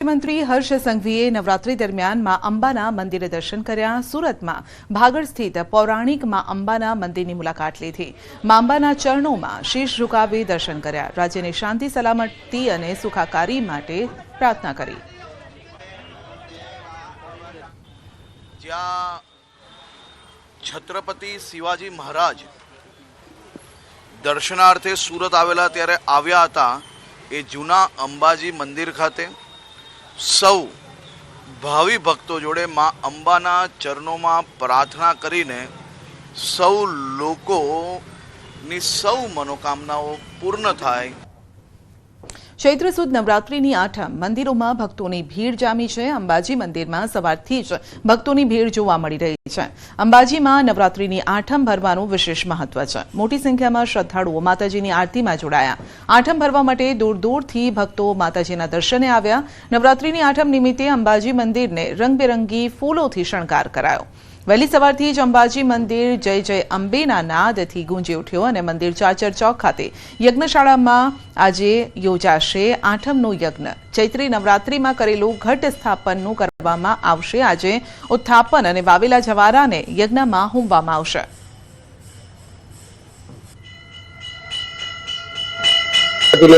મંત્રી હર્ષ સંઘવીએ નવરાત્રી દરમિયાન માં અંબાના મંદિરે દર્શન કર્યા। સુરતમાં ભાગળ સ્થિત પૌરાણિક માં અંબાના મંદિરની મુલાકાત લીધી। માં અંબાના ચરણોમાં શીશ ઝુકાવી દર્શન કર્યા। રાજ્યની શાંતિ સલામતી અને સુખાકારી માટે પ્રાર્થના કરી। જ્યાં છત્રપતિ શિવાજી મહારાજ દર્શનાર્થે સુરત આવેલા ત્યારે આવ્યા હતા એ જૂના અંબાજી મંદિર ખાતે સૌ ભાવિ ભક્તો જોડે માં અંબાના ચરણોમાં પ્રાર્થના કરીને સૌ લોકોની સૌ મનોકામનાઓ પૂર્ણ થાય। ચૈત્ર સુદ નવરાત્રીની આઠમ મંદિરોમાં ભક્તોની ભીડ જામી છે। અંબાજી મંદિરમાં સવારથી જ ભક્તોની ભીડ જોવા મળી રહી છે। અંબાજીમાં નવરાત્રીની આઠમ ભરવાનું વિશેષ મહત્વ છે। મોટી સંખ્યામાં શ્રદ્ધાળુઓ માતાજીની આરતીમાં જોડાયા। આઠમ ભરવા માટે દૂર દૂરથી ભક્તો માતાજીના દર્શને આવ્યા। નવરાત્રીની આઠમ નિમિત્તે અંબાજી મંદિરને રંગબેરંગી ફૂલોથી શણગાર કરાયો। વહેલી સવારથી જ અંબાજી મંદિર જય જય અંબેના નાદથી ગુંજી ઉઠ્યો અને મંદિર ચાચર ચોક ખાતે યજ્ઞશાળામાં આજે યોજાશે આઠમનો યજ્ઞ। ચૈત્રી નવરાત્રીમાં કરેલું ઘટ સ્થાપનનું કરવામાં આવશે। આજે ઉત્થાપન અને વાવેલા જવારાને યજ્ઞમાં હોમવામાં આવશે।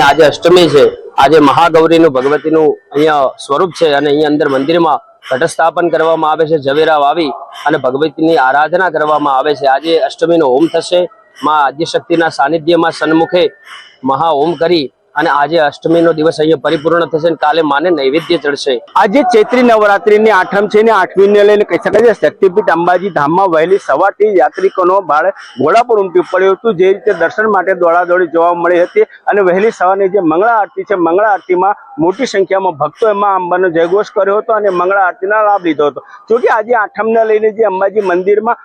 આજે અષ્ટમી છે। આજે મહાગૌરીનું ભગવતીનું અહીંયા સ્વરૂપ છે અને અહીંયા અંદર મંદિરમાં ઘટસ્થાપન કરવામાં આવે છે। ઝવેરા વાવી અને ભગવતીની આરાધના કરવામાં આવે છે। આજે અષ્ટમીનો હોમ થશે। માં આદ્યશક્તિના સાનિધ્યમાં સન્મુખે મહા હોમ કરી અને આજે અષ્ટમીનો દિવસ અહીંયા પરિપૂર્ણ થશે અને કાલે માને નૈવેદ્ય ચડશે। આજે ચૈત્રી નવરાત્રીની આઠમ છે ને આઠમીને લઈને કહી શકાય છે શક્તિપીઠ અંબાજી ધામમાં વહેલી સવારથી યાત્રિકોનો ભાળ ઘોડાપુર ઉમટી પડ્યું હતું। જે રીતે દર્શન માટે દોડાદોડી જોવા મળી હતી અને વહેલી સવારની જે મંગળા આરતી છે મંગળા આરતીમાં મોટી સંખ્યામાં ભક્તો એમાં અંબાનો જયઘોષ કર્યો હતો અને મંગળા આરતીના લાભ લીધો હતો। જોકે આજે આઠમને લઈને જે અંબાજી મંદિરમાં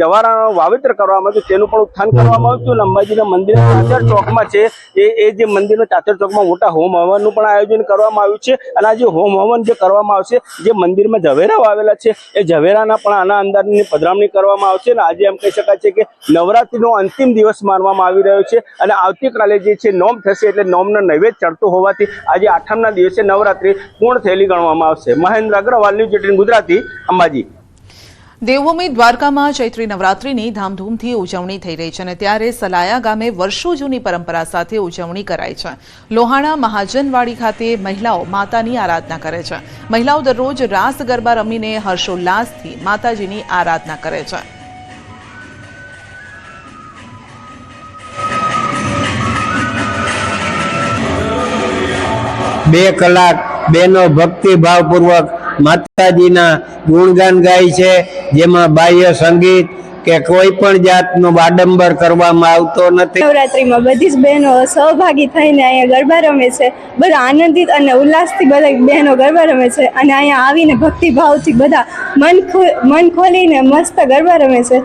જવારાનું વાવેતર કરવામાં આવ્યું તેનું પણ ઉત્થાન કરવામાં આવ્યું અને અંબાજીના મંદિર ચાચર ચોકમાં છે એ જે મંદિરનો ચાચર ચોકમાં મોટા હોમ હવનનું પણ આયોજન કરવામાં આવ્યું છે અને આ જે હોમ હવન જે કરવામાં આવશે જે મંદિરમાં ઝવેરા વાવેલા છે એ ઝવેરાના પણ આના અંદરની પધરામણી કરવામાં આવશે અને આજે એમ કહી શકાય છે કે નવરાત્રીનો અંતિમ દિવસ માનવામાં આવી રહ્યો છે અને આવતીકાલે જે છે નોમ થશે એટલે નોમનો નૈવેદ્ય ચડતો હોવાથી આજે આઠમના દિવસે નવરાત્રી પૂર્ણ થયેલી ગણવામાં આવશે। મહેન્દ્ર અગ્રવાલ, ન્યૂઝ 18 ગુજરાતી, અંબાજી। દેવભૂમિ દ્વારકામાં ચૈત્રી નવરાત્રીની ધામધૂમથી ઉજવણી થઈ રહી છે અને ત્યારે સલાયા ગામે વર્ષો જૂની પરંપરા સાથે ઉજવણી કરાય છે। લોહાણા મહાજનવાડી ખાતે મહિલાઓ માતાની આરાધના કરે છે। મહિલાઓ દરરોજ રાસ ગરબા રમીને હર્ષોલ્લાસથી માતાજીની આરાધના કરે છે। બે કલાક બેનો ભક્તિભાવપૂર્વક માતાજીના ગુણગાન ગાય છે, જેમાં બાહ્ય સંગીત કે કોઈ પણ જાતનો આડંબર કરવામાં આવતો નથી। નવરાત્રીમાં બધી જ બહેનો સહભાગી થઈને અહીંયા ગરબા રમે છે। બધા આનંદિત અને ઉલ્લાસથી બધા બહેનો ગરબા રમે છે અને અહીંયા આવીને ભક્તિભાવથી બધા મન ખોલીને મસ્ત ગરબા રમે છે।